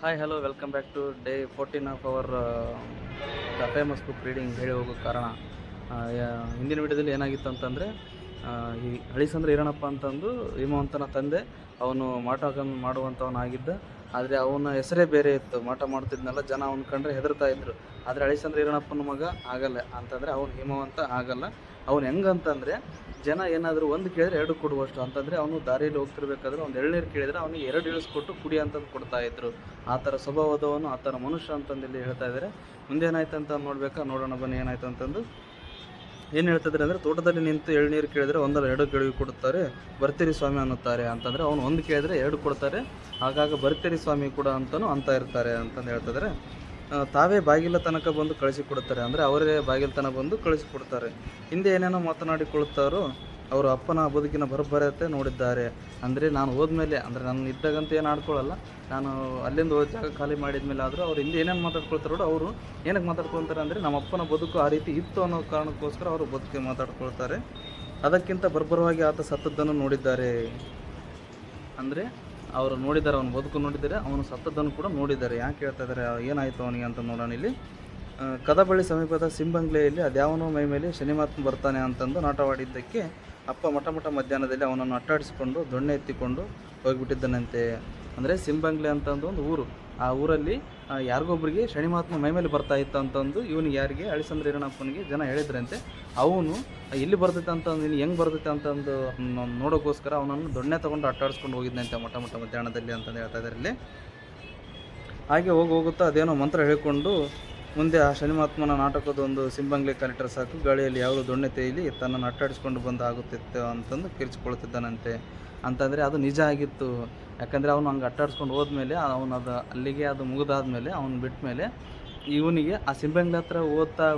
Hi hello welcome back to day 14 of our the famous book reading ಹೇಳಿ ಹೋಗೋ ಕಾರಣ. ಹಿಂದಿನ ವಿಡಿಯೋದಲ್ಲಿ ಏನಾಗಿತ್ತು ಅಂತಂದರೆ, ಈ ಹಳಿಸಂದ್ರ ಈರಣಪ್ಪ ಅಂತಂದು ಹಿಮವಂತನ ತಂದೆ. ಅವನು ಮಾಟ ಮಾಡುವಂಥವನಾಗಿದ್ದ. ಆದರೆ ಅವನ ಹೆಸರೇ ಬೇರೆ ಇತ್ತು. ಮಾಟ ಮಾಡ್ತಿದ್ನಲ್ಲ, ಜನ ಅವನ ಕಂಡ್ರೆ ಹೆದರ್ತಾ ಇದ್ರು. ಆದರೆ ಹಳಿಸಂದ್ರ ಈರಣಪ್ಪನ ಮಗ ಆಗಲ್ಲ ಅಂತಂದರೆ ಅವನು ಹಿಮವಂತ ಆಗಲ್ಲ. ಅವನು ಹೆಂಗಂತಂದರೆ, ಜನ ಏನಾದರೂ ಒಂದು ಕೇಳಿದ್ರೆ ಎರಡು ಕೊಡುವಷ್ಟು. ಅಂತಂದರೆ ಅವನು ದಾರಿಯಲ್ಲಿ ಹೋಗ್ತಿರ್ಬೇಕಾದ್ರೆ ಒಂದು ಎಳ್ನೀರು ಕೇಳಿದರೆ ಅವನಿಗೆ ಎರಡು ಇಳಿಸ್ಕೊಟ್ಟು ಕುಡಿ ಅಂತಂದು ಕೊಡ್ತಾಯಿದ್ರು. ಆ ಥರ ಸ್ವಭಾವದವನು, ಆ ಥರ ಮನುಷ್ಯ ಅಂತಂದು ಇಲ್ಲಿ ಹೇಳ್ತಾ ಇದ್ದಾರೆ. ಮುಂದೇನಾಯ್ತು ಅಂತ ನೋಡೋಣ ಬನ್ನಿ. ಏನಾಯ್ತು ಅಂತಂದು ಏನು ಹೇಳ್ತಿದ್ರೆ ಅಂದರೆ, ತೋಟದಲ್ಲಿ ನಿಂತು ಎಳ್ನೀರು ಕೇಳಿದರೆ ಒಂದಲ್ಲ ಎರಡು ಕೆಳಗೆ ಕೊಡುತ್ತಾರೆ, ಬರ್ತೀರಿ ಸ್ವಾಮಿ ಅನ್ನುತ್ತಾರೆ. ಅಂತಂದರೆ ಅವನು ಒಂದು ಕೇಳಿದರೆ ಎರಡು ಕೊಡ್ತಾರೆ, ಆಗಾಗ ಬರ್ತೀರಿ ಸ್ವಾಮಿ ಕೂಡ ಅಂತಲೂ ಅಂತ ಇರ್ತಾರೆ ಅಂತಂದು ಹೇಳ್ತಿದ್ದಾರೆ. ತಾವೇ ಬಾಗಿಲ ತನಕ ಬಂದು ಕಳಿಸಿಕೊಡುತ್ತಾರೆ, ಅಂದರೆ ಅವರೇ ಬಾಗಿಲ ತನಕ ಬಂದು ಕಳಿಸಿಕೊಡ್ತಾರೆ. ಹಿಂದೆ ಏನೇನೋ ಮಾತನಾಡಿಕೊಳ್ಳುತ್ತಾರೋ ಅವರು ಅಪ್ಪನ ಬದುಕಿನ ಬರಬರತೆ ನೋಡಿದ್ದಾರೆ. ಅಂದರೆ ನಾನು ಹೋದ್ಮೇಲೆ, ಅಂದರೆ ನಾನು ಇದ್ದಾಗಂತ ಏನು ಆಡ್ಕೊಳ್ಳಲ್ಲ, ನಾನು ಅಲ್ಲಿಂದ ಹೋದ ಜಾಗ ಖಾಲಿ ಮಾಡಿದ ಮೇಲೆ ಆದರೂ ಅವ್ರು ಹಿಂದೆ ಏನೇನು ಮಾತಾಡ್ಕೊಳ್ತಾರೋ ಅವರು ಏನಕ್ಕೆ ಮಾತಾಡ್ಕೊಳ್ತಾರೆ ಅಂದರೆ, ನಮ್ಮ ಅಪ್ಪನ ಬದುಕು ಆ ರೀತಿ ಇತ್ತು ಅನ್ನೋ ಕಾರಣಕ್ಕೋಸ್ಕರ ಅವರು ಬದುಕಿಗೆ ಮಾತಾಡ್ಕೊಳ್ತಾರೆ. ಅದಕ್ಕಿಂತ ಬರ್ಬರವಾಗಿ ಆತ ಸತ್ತದ್ದನ್ನು ನೋಡಿದ್ದಾರೆ. ಅಂದರೆ ಅವರು ನೋಡಿದ್ದಾರೆ, ಅವನು ಬದುಕು ನೋಡಿದ್ದಾರೆ, ಅವನು ಸತ್ತದ್ದನ್ನು ಕೂಡ ನೋಡಿದ್ದಾರೆ. ಯಾಕೆ ಹೇಳ್ತಾ ಇದ್ದಾರೆ, ಏನಾಯಿತು ಅವನಿಗೆ ಅಂತ ನೋಡೋಣ ಇಲ್ಲಿ. ಕದಬಳ್ಳಿ ಸಮೀಪದ ಸಿಂಬಂಗ್ಲೆಯಲ್ಲಿ ಅದ್ಯಾವನೋ ಮೈ ಮೇಲೆ ಶನಿಮಾತ್ಮ ಬರ್ತಾನೆ ಅಂತಂದು ನಾಟವಾಡಿದ್ದಕ್ಕೆ ಅಪ್ಪ ಮಠ ಮಧ್ಯಾಹ್ನದಲ್ಲಿ ಅವನನ್ನು ಅಟ್ಟಾಡಿಸಿಕೊಂಡು ದೊಣ್ಣೆ ಎತ್ತಿಕೊಂಡು ಹೋಗಿಬಿಟ್ಟಿದ್ದನಂತೆ. ಅಂದರೆ ಸಿಂಬಂಗ್ಲೆ ಅಂತಂದು ಒಂದು ಊರು. ಆ ಊರಲ್ಲಿ ಯಾರಿಗೊಬ್ಬರಿಗೆ ಶನಿಮಾತ್ಮ ಮೈ ಮೇಲೆ ಬರ್ತಾ ಇತ್ತು ಅಂತಂದು ಇವನಿಗೆ, ಯಾರಿಗೆ, ಹಳಿಸಂದ್ರ ಈರಣಪ್ಪನಿಗೆ ಜನ ಹೇಳಿದ್ರಂತೆ. ಅವನು ಎಲ್ಲಿ ಬರ್ತೈತೆ ಅಂತಂದು, ನೀನು ಹೆಂಗೆ ಬರ್ತೈತೆ ಅಂತಂದು ನೋಡೋಕ್ಕೋಸ್ಕರ ಅವನನ್ನು ದೊಣ್ಣೆ ತೊಗೊಂಡು ಅಟ್ಟಾಡಿಸ್ಕೊಂಡು ಹೋಗಿದ್ದಂತೆ ಮಠ ಮಧ್ಯಾಹ್ನದಲ್ಲಿ ಅಂತಂದು ಹೇಳ್ತಾ ಇದ್ದಾರೆ ಇಲ್ಲಿ. ಹಾಗೆ ಹೋಗುತ್ತಾ ಅದೇನೋ ಮಂತ್ರ ಹೇಳಿಕೊಂಡು ಮುಂದೆ ಆ ಶನಿಮಾತ್ಮನ ನಾಟಕದ ಒಂದು ಸಿಂಬಂಗ್ಲೆ ಕಲೆಕ್ಟರ್ ಸಾಕು, ಗಾಳಿಯಲ್ಲಿ ಯಾವುದೋ ದೊಣ್ಣೆ ತೇಲಿ ತನ್ನನ್ನು ಅಟ್ಟಾಡಿಸ್ಕೊಂಡು ಬಂದು ಆಗುತ್ತಿತ್ತು ಅಂತಂದು ಕಿರಿಚಿಕೊಳ್ತಿದ್ದಾನಂತೆ. ಅಂತಂದರೆ ಅದು ನಿಜ ಆಗಿತ್ತು. ಯಾಕಂದರೆ ಅವನು ಹಂಗೆ ಅಟ್ಟಾಡಿಸ್ಕೊಂಡು ಹೋದ್ಮೇಲೆ ಅದು ಅಲ್ಲಿಗೆ ಅದು ಮುಗಿದಾದ್ಮೇಲೆ ಅವನು ಬಿಟ್ಟ ಮೇಲೆ ಇವನಿಗೆ ಆ ಸಿಂಬಂಗ್ಲೆ ಹತ್ರ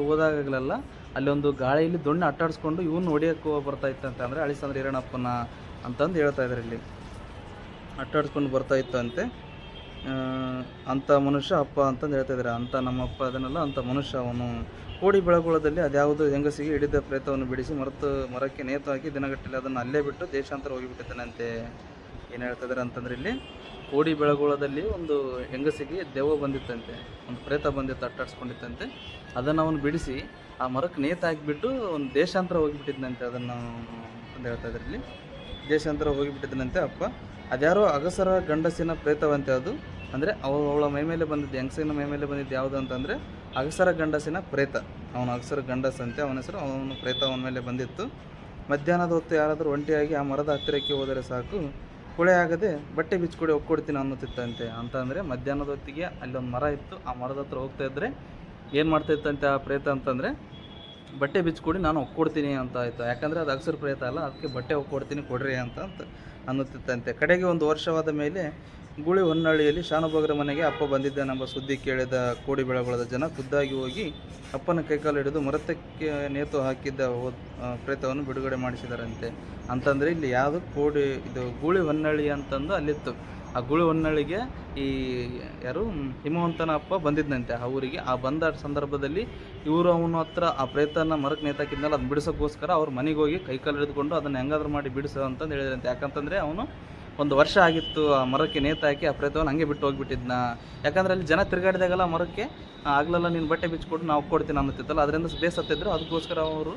ಹೋದಾಗಲೆಲ್ಲ ಅಲ್ಲಿ ಒಂದು ಗಾಳಿಯಲ್ಲಿ ದೊಣ್ಣೆ ಅಟ್ಟಾಡಿಸ್ಕೊಂಡು ಇವನು ಹೊಡಿಯೋಕ್ಕೆ ಬರ್ತಾ ಇತ್ತಂತೆ. ಅಂದರೆ ಹಳಿಸಂದ್ರ ಈರಣಪ್ಪನ ಅಂತಂದು ಹೇಳ್ತಾ ಇದ್ದಾರೆ ಇಲ್ಲಿ. ಅಟ್ಟಾಡಿಸ್ಕೊಂಡು ಬರ್ತಾ ಇತ್ತಂತೆ. ಅಂಥ ಮನುಷ್ಯ ಅಪ್ಪ ಅಂತಂದು ಹೇಳ್ತಾ ಇದ್ದಾರೆ. ಅಂಥ ನಮ್ಮಪ್ಪ ಅದನ್ನೆಲ್ಲ ಅಂಥ ಮನುಷ್ಯ ಅವನು. ಕೋಡಿ ಬೆಳಗುಳದಲ್ಲಿ ಅದ್ಯಾವುದು ಹೆಂಗಸಿಗೆ ಹಿಡಿದ ಪ್ರೇತವನ್ನು ಬಿಡಿಸಿ ಮರಕ್ಕೆ ನೇತು ಹಾಕಿ ದಿನಗಟ್ಟಲೆ ಅದನ್ನು ಅಲ್ಲೇ ಬಿಟ್ಟು ದೇಶಾಂತರ ಹೋಗಿಬಿಟ್ಟಿದ್ದಾನಂತೆ. ಏನು ಹೇಳ್ತಾ ಇದ್ದಾರೆ ಅಂತಂದರೆ, ಇಲ್ಲಿ ಕೋಡಿ ಬೆಳಗುಳದಲ್ಲಿ ಒಂದು ಹೆಂಗಸಿಗೆ ದೆವ್ವ ಬಂದಿತ್ತಂತೆ, ಒಂದು ಪ್ರೇತ ಬಂದಿತ್ತು, ಅಟ್ಟಾಡಿಸ್ಕೊಂಡಿತ್ತಂತೆ. ಅದನ್ನು ಅವನು ಬಿಡಿಸಿ ಆ ಮರಕ್ಕೆ ನೇತು ಹಾಕಿಬಿಟ್ಟು ಒಂದು ದೇಶಾಂತರ ಹೋಗಿಬಿಟ್ಟಿದ್ದಂತೆ. ಅದನ್ನು ಅಂತ ಹೇಳ್ತಾ ಇದ್ದಾರೆ ಇಲ್ಲಿ. ದೇಶಾಂತರ ಹೋಗಿಬಿಟ್ಟಿದ್ದನಂತೆ ಅಪ್ಪ. ಅದ್ಯಾರೋ ಅಗಸರ ಗಂಡಸಿನ ಪ್ರೇತವಂತೆ ಅದು. ಅಂದರೆ ಅವಳ ಮೈ ಮೇಲೆ ಬಂದಿದ್ದು, ಹೆಂಗಸಿನ ಮೈ ಮೇಲೆ ಬಂದಿದ್ದು ಯಾವುದು ಅಂತಂದರೆ ಅಗಸರ ಗಂಡಸಿನ ಪ್ರೇತ. ಅವನು ಅಗಸರ ಗಂಡಸಂತೆ, ಅವನ ಹೆಸರು. ಅವನು ಪ್ರೇತ ಅವನ ಮೇಲೆ ಬಂದಿತ್ತು. ಮಧ್ಯಾಹ್ನದ ಹೊತ್ತು ಯಾರಾದರೂ ಒಂಟಿಯಾಗಿ ಆ ಮರದ ಹತ್ತಿರಕ್ಕೆ ಹೋದರೆ ಸಾಕು, ಕುಳೆ ಆಗದೆ ಬಟ್ಟೆ ಬಿಚ್ಚಿಕೊಡಿ ಒಕ್ಕೊಡ್ತೀನಿ ಅನ್ನುತ್ತಿತ್ತಂತೆ. ಅಂತಂದರೆ ಮಧ್ಯಾಹ್ನದ ಹೊತ್ತಿಗೆ ಅಲ್ಲೊಂದು ಮರ ಇತ್ತು, ಆ ಮರದ ಹತ್ರ ಹೋಗ್ತಾ ಇದ್ದರೆ ಏನು ಮಾಡ್ತಾಯಿತ್ತಂತೆ ಆ ಪ್ರೇತ ಅಂತಂದರೆ, ಬಟ್ಟೆ ಬಿಚ್ಚಿಕೊಡಿ ನಾನು ಒಕ್ಕೊಡ್ತೀನಿ ಅಂತ ಆಯಿತು. ಯಾಕಂದರೆ ಅದು ಅಗಸರ ಪ್ರೇತ ಅಲ್ಲ, ಅದಕ್ಕೆ ಬಟ್ಟೆ ಒಕ್ಕೊಡ್ತೀನಿ ಕೊಡ್ರಿ ಅಂತ ಅನ್ನುತ್ತಿತ್ತಂತೆ. ಕಡೆಗೆ ಒಂದು ವರ್ಷವಾದ ಮೇಲೆ ಗೂಳಿ ಹೊನ್ನಳ್ಳಿಯಲ್ಲಿ ಶಾನುಭೋಗರ ಮನೆಗೆ ಅಪ್ಪ ಬಂದಿದ್ದಾನೆಂಬ ಸುದ್ದಿ ಕೇಳಿದ ಕೋಡಿ ಬೆಳಗೊಳದ ಜನ ಖುದ್ದಾಗಿ ಹೋಗಿ ಅಪ್ಪನ ಕೈಕಾಲು ಹಿಡಿದು ಮರತಕ್ಕೆ ನೇತು ಹಾಕಿದ್ದ ಪ್ರೇತವನ್ನು ಬಿಡುಗಡೆ ಮಾಡಿಸಿದಾರಂತೆ. ಅಂತಂದರೆ ಇಲ್ಲಿ ಯಾವುದು ಇದು ಗೂಳಿ ಹೊನ್ನಳ್ಳಿ ಅಂತಂದು ಅಲ್ಲಿತ್ತು. ಆ ಗೂಳಿ ಹೊನ್ನಳ್ಳಿಗೆ ಈ ಯಾರು ಹಿಮವಂತನ ಅಪ್ಪ ಬಂದಿದ್ದಂತೆ ಆ ಊರಿಗೆ. ಆ ಬಂದ ಸಂದರ್ಭದಲ್ಲಿ ಇವರು ಅವನ ಹತ್ರ ಆ ಪ್ರೇತನ ಮರಕ್ಕೆ ನೇತಾಕಿದ್ನಲ್ಲ, ಅದನ್ನ ಬಿಡಿಸೋಕ್ಕೋಸ್ಕರ ಅವ್ರ ಮನೆಗೆ ಹೋಗಿ ಕೈಕಾಲು ಹಿಡಿದುಕೊಂಡು ಅದನ್ನು ಹೆಂಗಾದ್ರೂ ಮಾಡಿ ಬಿಡಿಸೋ ಅಂತಂದು ಹೇಳಿದ್ರಂತೆ. ಯಾಕಂತಂದರೆ ಅವನು ಒಂದು ವರ್ಷ ಆಗಿತ್ತು ಆ ಮರಕ್ಕೆ ನೇತಾಕಿ ಆ ಪ್ರೇತವನ್ನು ಹಂಗೆ ಬಿಟ್ಟು ಹೋಗಿಬಿಟ್ಟಿದ್ನ. ಯಾಕಂದರೆ ಅಲ್ಲಿ ಜನ ತಿರುಗಾಡಿದಾಗಲ್ಲ ಮರಕ್ಕೆ ಆಗ್ಲೆಲ್ಲ ನೀನು ಬಟ್ಟೆ ಬಿಚ್ಚಿಕೊಟ್ಟು ನಾವು ಕೊಡ್ತೀನಿ ಅನ್ನುತ್ತಿತ್ತಲ್ಲ, ಅದರಿಂದ ಬೇಸತ್ತಿದ್ರು. ಅದಕ್ಕೋಸ್ಕರ ಅವರು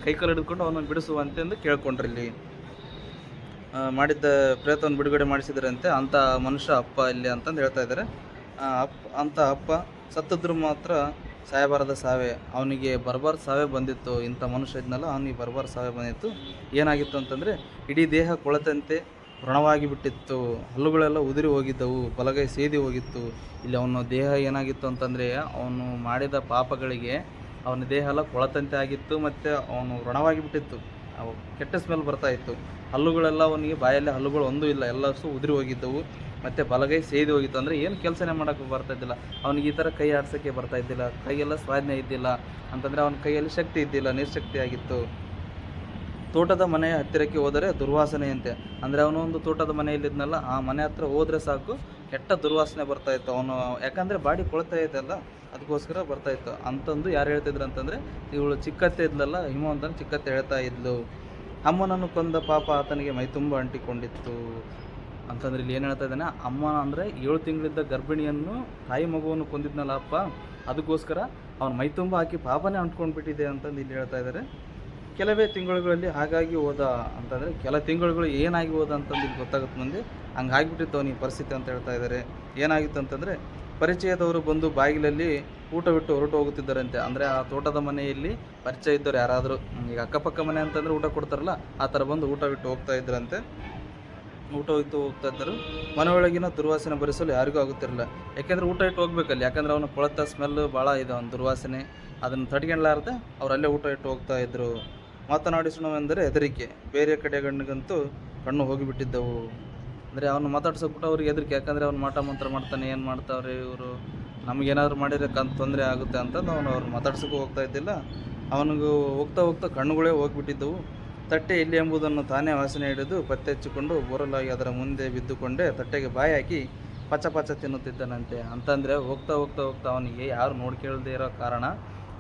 ಕೈಕಾಲು ಹಿಡಿದುಕೊಂಡು ಅವನನ್ನು ಬಿಡಿಸುವಂತೆಂದು ಕೇಳ್ಕೊಂಡ್ರಿ. ಇಲ್ಲಿ ಮಾಡಿದ್ದ ಪ್ರೇತವನ್ನು ಬಿಡುಗಡೆ ಮಾಡಿಸಿದ್ರಂತೆ. ಅಂಥ ಮನುಷ್ಯ ಅಪ್ಪ ಇಲ್ಲಿ ಅಂತಂದು ಹೇಳ್ತಾ ಇದ್ದಾರೆ. ಅಂಥ ಅಪ್ಪ ಸತ್ತಿದ್ರು ಮಾತ್ರ ಸಾಯಬಾರದ ಸಾವೇ. ಅವನಿಗೆ ಬರ್ಬಾರ ಸಾವೇ ಬಂದಿತ್ತು. ಇಂಥ ಮನುಷ್ಯ ಇದ್ನಲ್ಲ, ಅವನಿಗೆ ಬರ್ಬಾರ ಸಾವೇ ಬಂದಿತ್ತು. ಏನಾಗಿತ್ತು ಅಂತಂದರೆ, ಇಡೀ ದೇಹ ಕೊಳತಂತೆ ವ್ರಣವಾಗಿ ಬಿಟ್ಟಿತ್ತು, ಹಲ್ಲುಗಳೆಲ್ಲ ಉದುರಿ ಹೋಗಿದ್ದವು, ಬಲಗೈ ಸೇದಿ ಹೋಗಿತ್ತು. ಇಲ್ಲಿ ಅವನ ದೇಹ ಏನಾಗಿತ್ತು ಅಂತಂದರೆ, ಅವನು ಮಾಡಿದ ಪಾಪಗಳಿಗೆ ಅವನ ದೇಹ ಎಲ್ಲ ಕೊಳತಂತೆ ಆಗಿತ್ತು, ಮತ್ತು ಅವನು ವ್ರಣವಾಗಿ ಬಿಟ್ಟಿತ್ತು. ಅವು ಕೆಟ್ಟ ಸ್ಮೆಲ್ ಬರ್ತಾಯಿತ್ತು. ಹಲ್ಲುಗಳೆಲ್ಲ ಅವನಿಗೆ ಬಾಯಲ್ಲಿ ಹಲ್ಲುಗಳು ಒಂದೂ ಇಲ್ಲ, ಎಲ್ಲಸು ಉದುರಿ ಹೋಗಿದ್ದವು, ಮತ್ತು ಬಲಗೈ ಸೇದಿ ಹೋಗಿತ್ತು. ಅಂದರೆ ಏನು ಕೆಲಸನೇ ಮಾಡೋಕ್ಕೆ ಬರ್ತಾಯಿದ್ದಿಲ್ಲ ಅವನಿಗೆ. ಈ ಥರ ಕೈ ಆಡಿಸೋಕ್ಕೆ ಬರ್ತಾಯಿದ್ದಿಲ್ಲ, ಕೈಯೆಲ್ಲ ಸ್ವಾಧೀನ ಇದ್ದಿಲ್ಲ. ಅಂತಂದರೆ ಅವನ ಕೈಯಲ್ಲಿ ಶಕ್ತಿ ಇದ್ದಿಲ್ಲ, ನಿರ್ಶಕ್ತಿ ಆಗಿತ್ತು. ತೋಟದ ಮನೆಯ ಹತ್ತಿರಕ್ಕೆ ಹೋದರೆ ದುರ್ವಾಸನೆಯಂತೆ. ಅಂದರೆ ಅವನು ಒಂದು ತೋಟದ ಮನೆಯಲ್ಲಿದ್ನಲ್ಲ, ಆ ಮನೆ ಹತ್ರ ಹೋದರೆ ಸಾಕು ಕೆಟ್ಟ ದುರ್ವಾಸನೆ ಬರ್ತಾಯಿತ್ತು ಅವನು. ಯಾಕಂದರೆ ಬಾಡಿ ಕೊಳ್ತಾ ಇದ್ದಲ್ಲ, ಅದಕ್ಕೋಸ್ಕರ ಬರ್ತಾಯಿತ್ತು ಅಂತಂದು ಯಾರು ಹೇಳ್ತಿದ್ರು ಅಂತಂದರೆ, ಇವಳು ಚಿಕ್ಕತ್ತೆ ಇದ್ಲಲ್ಲ, ಹಿಮವಂತನ ಚಿಕ್ಕತ್ತೆ ಹೇಳ್ತಾ ಇದ್ಲು. ಅಮ್ಮನನ್ನು ಕೊಂದ ಪಾಪ ಆತನಿಗೆ ಮೈ ತುಂಬ ಅಂಟಿಕೊಂಡಿತ್ತು. ಅಂತಂದ್ರೆ ಇಲ್ಲಿ ಏನು ಹೇಳ್ತಾ ಇದ್ದಾನೆ, ಅಮ್ಮ ಅಂದರೆ 7 ತಿಂಗಳಿದ್ದ ಗರ್ಭಿಣಿಯನ್ನು ತಾಯಿ ಮಗುವನ್ನು ಕೊಂದಿದ್ನಲ್ಲ ಅಪ್ಪ, ಅದಕ್ಕೋಸ್ಕರ ಅವ್ನ ಮೈ ತುಂಬ ಹಾಕಿ ಪಾಪನೇ ಅಂಟ್ಕೊಂಡ್ಬಿಟ್ಟಿದೆ ಅಂತಂದು ಇಲ್ಲಿ ಹೇಳ್ತಾ ಇದ್ದಾರೆ. ಕೆಲವೇ ತಿಂಗಳುಗಳಲ್ಲಿ ಹಾಗಾಗಿ ಹೋದ ಅಂತಂದರೆ ಕೆಲ ತಿಂಗಳುಗಳು ಏನಾಗಿ ಹೋದ ಅಂತಂದು ಇಲ್ಲಿ ಗೊತ್ತಾಗುತ್ತೆ ಮುಂದೆ. ಹಂಗೆ ಆಗಿಬಿಟ್ಟಿತ್ತು ಅವನಿಗೆ ಪರಿಸ್ಥಿತಿ ಅಂತ ಹೇಳ್ತಾ ಇದ್ದಾರೆ. ಏನಾಗಿತ್ತು ಅಂತಂದರೆ, ಪರಿಚಯದವರು ಬಂದು ಬಾಗಿಲಲ್ಲಿ ಊಟ ಬಿಟ್ಟು ಹೊರಟು ಹೋಗುತ್ತಿದ್ದಾರಂತೆ. ಅಂದರೆ ಆ ತೋಟದ ಮನೆಯಲ್ಲಿ ಪರಿಚಯ ಇದ್ದವ್ರು ಯಾರಾದರೂ, ಈಗ ಅಕ್ಕಪಕ್ಕ ಮನೆ ಅಂತಂದರೆ ಊಟ ಕೊಡ್ತಾರಲ್ಲ, ಆ ಥರ ಬಂದು ಊಟ ಬಿಟ್ಟು ಹೋಗ್ತಾ ಇದ್ರಂತೆ. ಊಟ ಇಟ್ಟು ಹೋಗ್ತಾ ಇದ್ದರು. ಮನೆಯೊಳಗಿನ ದುರ್ವಾಸನೆ ಭರಿಸಲು ಯಾರಿಗೂ ಆಗುತ್ತಿರಲಿಲ್ಲ. ಯಾಕೆಂದರೆ ಊಟ ಇಟ್ಟು ಹೋಗ್ಬೇಕಲ್ಲಿ, ಯಾಕಂದರೆ ಅವನು ಕೊಳತ ಸ್ಮೆಲ್ಲು ಭಾಳ ಇದೆ, ಅವ್ನ ದುರ್ವಾಸನೆ ಅದನ್ನು ತಡ್ಕೊಳ್ಳಾರ್ದೆ ಅವ್ರು ಅಲ್ಲೇ ಊಟ ಇಟ್ಟು ಹೋಗ್ತಾ ಇದ್ದರು. ಮಾತನಾಡಿಸೋಣವೆಂದರೆ ಹೆದರಿಕೆ, ಬೇರೆ ಕಡೆಗಣ್ಣಿಗಂತೂ ಕಣ್ಣು ಹೋಗಿಬಿಟ್ಟಿದ್ದವು. ಅಂದರೆ ಅವನು ಮಾತಾಡ್ಸೋಕ್ಬಿಟ್ಟು ಅವ್ರಿಗೆ ಹೆದರಿಕೆ, ಯಾಕಂದರೆ ಅವ್ನು ಮಾಟ ಮಂತ್ರ ಮಾಡ್ತಾನೆ, ಏನು ಮಾಡ್ತಾವ್ರೆ ಇವರು, ನಮಗೇನಾದ್ರು ಮಾಡಿದ್ರೆ ತೊಂದರೆ ಆಗುತ್ತೆ ಅಂತಂದು ಅವನು ಅವ್ರು ಮಾತಾಡ್ಸೋಕ್ಕೂ ಹೋಗ್ತಾ ಇದ್ದಿಲ್ಲ. ಅವನಿಗೂ ಹೋಗ್ತಾ ಹೋಗ್ತಾ ಕಣ್ಣುಗಳೇ ಹೋಗಿಬಿಟ್ಟಿದ್ದವು. ತಟ್ಟೆ ಎಲ್ಲಿ ಎಂಬುದನ್ನು ತಾನೇ ವಾಸನೆ ಹಿಡಿದು ಪತ್ತೆ ಹಚ್ಚಿಕೊಂಡು ಬೋರಲಾಗಿ ಅದರ ಮುಂದೆ ಬಿದ್ದುಕೊಂಡೇ ತಟ್ಟೆಗೆ ಬಾಯಿ ಹಾಕಿ ಪಚ ಪಚ ತಿನ್ನುತ್ತಿದ್ದಾನಂತೆ. ಅಂತಂದರೆ ಹೋಗ್ತಾ ಹೋಗ್ತಾ ಹೋಗ್ತಾ ಅವನಿಗೆ ಯಾರು ನೋಡ್ಕೇಳದೇ ಇರೋ ಕಾರಣ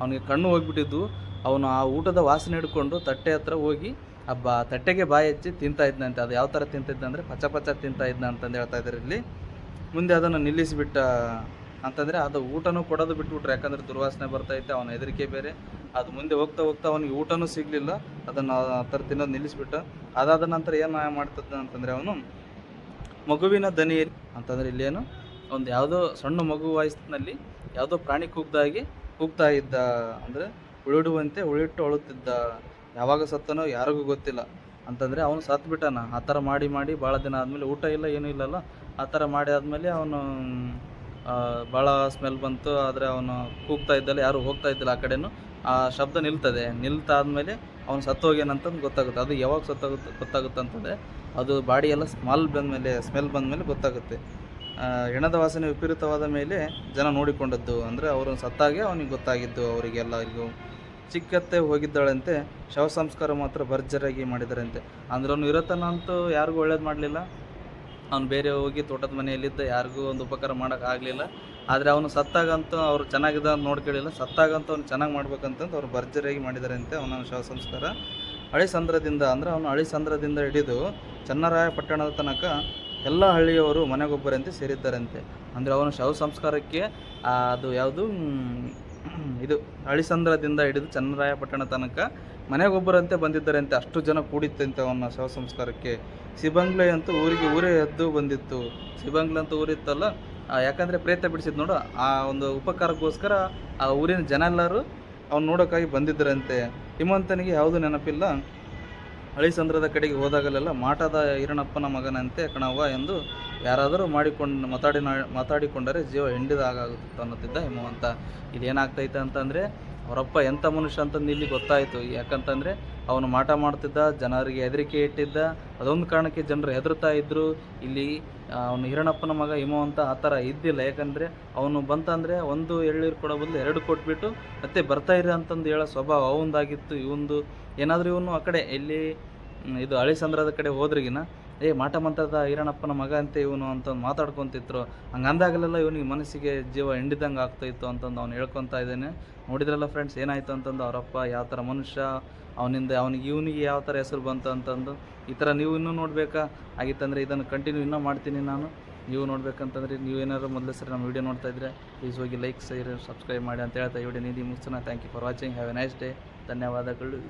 ಅವನಿಗೆ ಕಣ್ಣು ಹೋಗಿಬಿಟ್ಟಿದ್ದು. ಅವನು ಆ ಊಟದ ವಾಸನೆ ಹಿಡ್ಕೊಂಡು ತಟ್ಟೆ ಹತ್ರ ಹೋಗಿ ತಟ್ಟೆಗೆ ಬಾಯಿ ಹಚ್ಚಿ ತಿಂತಾ ಇದ್ದಂತೆ. ಅದು ಯಾವ ಥರ ತಿಂತಿದ್ದ ಅಂದರೆ ಪಚ ಪಚ ತಿಂತಾ ಇದ್ದ ಅಂತಂದು ಹೇಳ್ತಾ ಇದ್ದಾರೆ ಇಲ್ಲಿ. ಮುಂದೆ ಅದನ್ನು ನಿಲ್ಲಿಸಿಬಿಟ್ಟ ಅಂತಂದರೆ ಅದು ಊಟನೂ ಕೊಡೋದು ಬಿಟ್ಬಿಟ್ರು, ಯಾಕಂದರೆ ದುರ್ವಾಸನೆ ಬರ್ತೈತೆ, ಅವನ ಹೆದರಿಕೆ ಬೇರೆ. ಅದು ಮುಂದೆ ಹೋಗ್ತಾ ಹೋಗ್ತಾ ಅವನಿಗೆ ಊಟನೂ ಸಿಗಲಿಲ್ಲ, ಅದನ್ನು ಆ ಥರ ತಿನ್ನೋದು ನಿಲ್ಲಿಸ್ಬಿಟ್ಟ. ಅದಾದ ನಂತರ ಏನು ಮಾಡ್ತದ ಅಂತಂದರೆ, ಅವನು ಮಗುವಿನ ದನಿಯಲ್ಲಿ ಅಂತಂದರೆ ಇಲ್ಲೇನು ಒಂದು ಯಾವುದೋ ಸಣ್ಣ ಮಗು ವಾಯ್ಸ್ನಲ್ಲಿ ಯಾವುದೋ ಪ್ರಾಣಿ ಕೂಗ್ತಾ ಇದ್ದ, ಅಂದರೆ ಉಳಿಡುವಂತೆ ಉಳಿಟ್ಟು ಅಳುತ್ತಿದ್ದ. ಯಾವಾಗ ಸತ್ತನೋ ಯಾರಿಗೂ ಗೊತ್ತಿಲ್ಲ. ಅಂತಂದರೆ ಅವನು ಸತ್ಬಿಟ್ಟಾನ. ಆ ಥರ ಮಾಡಿ ಮಾಡಿ ಭಾಳ ದಿನ ಆದಮೇಲೆ, ಊಟ ಇಲ್ಲ ಏನೂ ಇಲ್ಲಲ್ಲ, ಆ ಥರ ಮಾಡಿ ಆದಮೇಲೆ ಅವನು ಭಾಳ ಸ್ಮೆಲ್ ಬಂತು. ಆದರೆ ಅವನು ಕೂಗ್ತಾ ಇದ್ದಲ್ಲ, ಯಾರು ಹೋಗ್ತಾ ಇದ್ದಿಲ್ಲ ಆ ಕಡೆನೂ. ಆ ಶಬ್ದ ನಿಲ್ತಾದ್ಮೇಲೆ ಅವನು ಸತ್ತೋಗ್ಯಾನಂತಂದು ಗೊತ್ತಾಗುತ್ತೆ. ಅದು ಯಾವಾಗ ಗೊತ್ತಾಗುತ್ತೆ ಅಂತಂದರೆ, ಅದು ಬಾಡಿ ಎಲ್ಲ ಸ್ಮೆಲ್ ಬಂದಮೇಲೆ ಗೊತ್ತಾಗುತ್ತೆ. ಹೆಣದ ವಾಸನೆ ವಿಪರೀತವಾದ ಮೇಲೆ ಜನ ನೋಡಿಕೊಂಡದ್ದು, ಅಂದರೆ ಅವರು ಸತ್ತಾಗೆ ಅವನಿಗೆ ಗೊತ್ತಾಗಿದ್ದು ಅವರಿಗೆಲ್ಲರಿಗೂ. ಚಿಕ್ಕತ್ತೆ ಹೋಗಿದ್ದಾಳಂತೆ, ಶವ ಸಂಸ್ಕಾರ ಮಾತ್ರ ಭರ್ಜರಿಯಾಗಿ ಮಾಡಿದರಂತೆ. ಅಂದ್ರೆ ಅವನು ಇರತನಂತೂ ಯಾರಿಗೂ ಒಳ್ಳೇದು ಮಾಡಲಿಲ್ಲ. ಅವ್ನು ಬೇರೆ ಹೋಗಿ ತೋಟದ ಮನೆಯಲ್ಲಿದ್ದ, ಯಾರಿಗೂ ಒಂದು ಉಪಕಾರ ಮಾಡೋಕ್ಕಾಗಲಿಲ್ಲ. ಆದರೆ ಅವನು ಸತ್ತಾಗಂತೂ ಅವ್ರು ಚೆನ್ನಾಗಿದ್ದ ಅಂತ ನೋಡ್ಕೊಳ್ಳಿಲ್ಲ. ಸತ್ತಾಗಂತೂ ಅವ್ನು ಚೆನ್ನಾಗಿ ಮಾಡ್ಬೇಕಂತಂದು ಅವ್ರು ಭರ್ಜರಿಯಾಗಿ ಮಾಡಿದಾರಂತೆ ಅವನ ಶವ ಸಂಸ್ಕಾರ. ಹಳಿಸಂದ್ರದಿಂದ, ಅಂದರೆ ಅವನು ಹಳಿಸಂದ್ರದಿಂದ ಹಿಡಿದು ಚನ್ನರಾಯಪಟ್ಟಣದ ತನಕ ಎಲ್ಲ ಹಳ್ಳಿಯವರು ಮನೆಗೊಬ್ಬರಂತೆ ಸೇರಿದ್ದಾರಂತೆ. ಅಂದರೆ ಅವನ ಶವ ಸಂಸ್ಕಾರಕ್ಕೆ ಅದು ಯಾವುದು ಇದು ಹಳಿಸಂದ್ರದಿಂದ ಹಿಡಿದು ಚನ್ನರಾಯಪಟ್ಟಣ ತನಕ ಮನೆಗೊಬ್ಬರಂತೆ ಬಂದಿದ್ದಾರಂತೆ. ಅಷ್ಟು ಜನ ಕೂಡಿತ್ತಂತೆ ಅವನ ಶವ ಸಂಸ್ಕಾರಕ್ಕೆ. ಸಿಬಂಗ್ಲೆ ಅಂತೂ ಊರೇ ಎದ್ದು ಬಂದಿತ್ತು. ಸಿಬಂಗ್ಲೆ ಅಂತ ಊರಿತ್ತಲ್ಲ, ಯಾಕಂದರೆ ಪ್ರೇತ ಬಿಡಿಸಿದ್ ನೋಡು, ಆ ಒಂದು ಉಪಕಾರಕ್ಕೋಸ್ಕರ ಆ ಊರಿನ ಜನ ಎಲ್ಲರೂ ಅವ್ನು ನೋಡೋಕ್ಕಾಗಿ ಬಂದಿದ್ದರಂತೆ. ಹಿಮಂತನಿಗೆ ಯಾವುದೂ ನೆನಪಿಲ್ಲ. ಹಳಿಸಂದ್ರದ ಕಡೆಗೆ ಹೋದಾಗಲೆಲ್ಲ ಮಾಟದ ಈರಣಪ್ಪನ ಮಗನಂತೆ ಕಣವ್ವ ಎಂದು ಯಾರಾದರೂ ಮಾತಾಡಿಕೊಂಡರೆ ಜೀವ ಹಿಂಡಿದಾಗುತ್ತೆ ಅನ್ನುತ್ತಿದ್ದ ಹಿಮವಂತ. ಇದೇನಾಗ್ತೈತೆ ಅಂತಂದರೆ, ಅವರಪ್ಪ ಎಂಥ ಮನುಷ್ಯ ಅಂತಂದು ಇಲ್ಲಿ ಗೊತ್ತಾಯಿತು. ಯಾಕಂತಂದರೆ ಅವನು ಮಾಟ ಮಾಡ್ತಿದ್ದ, ಜನರಿಗೆ ಹೆದರಿಕೆ ಇಟ್ಟಿದ್ದ. ಅದೊಂದು ಕಾರಣಕ್ಕೆ ಜನರು ಹೆದರ್ತಾ ಇದ್ದರು. ಇಲ್ಲಿ ಅವನು ಹಿರಣಪ್ಪನ ಮಗ ಹಿಮವಂತ ಆ ಥರ ಇದ್ದಿಲ್ಲ. ಯಾಕಂದರೆ ಅವನು ಬಂತಂದರೆ ಒಂದು ಎಳ್ನೀರು ಕೊಡೋ ಬದಲು 2 ಕೊಟ್ಬಿಟ್ಟು ಮತ್ತೆ ಬರ್ತಾ ಇರ ಅಂತಂದು ಹೇಳೋ ಸ್ವಭಾವ ಅವಂದಾಗಿತ್ತು. ಇವಂದು ಏನಾದರೂ ಇವನು ಆ ಕಡೆ ಎಲ್ಲಿ ಇದು ಹಳಿಸಂದ್ರದ ಕಡೆ ಹೋದ್ರಿಗಿನ ಮಾಟ ಮಂತ್ರದ ಈರಣಪ್ಪನ ಮಗ ಅಂತೆ ಇವನು ಅಂತಂದು ಮಾತಾಡ್ಕೊತಿದ್ರು. ಹಂಗೆ ಅಂದಾಗಲೆಲ್ಲ ಇವನಿಗೆ ಮನಸ್ಸಿಗೆ ಜೀವ ಹಿಂಡಿದಂಗೆ ಆಗ್ತಾಯಿತ್ತು ಅಂತಂದು ಅವ್ನು ಹೇಳ್ಕೊತಾ ಇದ್ದಾನೆ. ನೋಡಿದ್ರಲ್ಲ ಫ್ರೆಂಡ್ಸ್ ಏನಾಯಿತು ಅಂತಂದು, ಅವರಪ್ಪ ಯಾವ ಥರ ಮನುಷ್ಯ, ಇವನಿಗೆ ಯಾವ ಥರ ಹೆಸರು ಬಂತು ಅಂತಂದು. ಈ ಥರ ನೀವು ಇನ್ನೂ ನೋಡಬೇಕಾ ಆಗಿತ್ತಂದರೆ ಇದನ್ನು ಕಂಟಿನ್ಯೂ ಇನ್ನೂ ಮಾಡ್ತೀನಿ ನಾನು. ನೀವು ನೋಡ್ಬೇಕಂತಂದರೆ, ನೀವೇನಾದ್ರು ಮೊದಲೇ ಸರಿ ನಮ್ಮ ವೀಡಿಯೋ ನೋಡ್ತಾ ಇದ್ದರೆ ಪ್ಲೀಸ್ ಹೋಗಿ ಲೈಕ್, ಶೇರ್, ಸಬ್ಸ್ಕ್ರೈಬ್ ಮಾಡಿ ಅಂತ ಹೇಳ್ತಾ ಈ ವಿಡಿಯೋ ಮುಗಿಸೋಣ. Thank you for watching. Have a nice day. ಧನ್ಯವಾದಗಳು.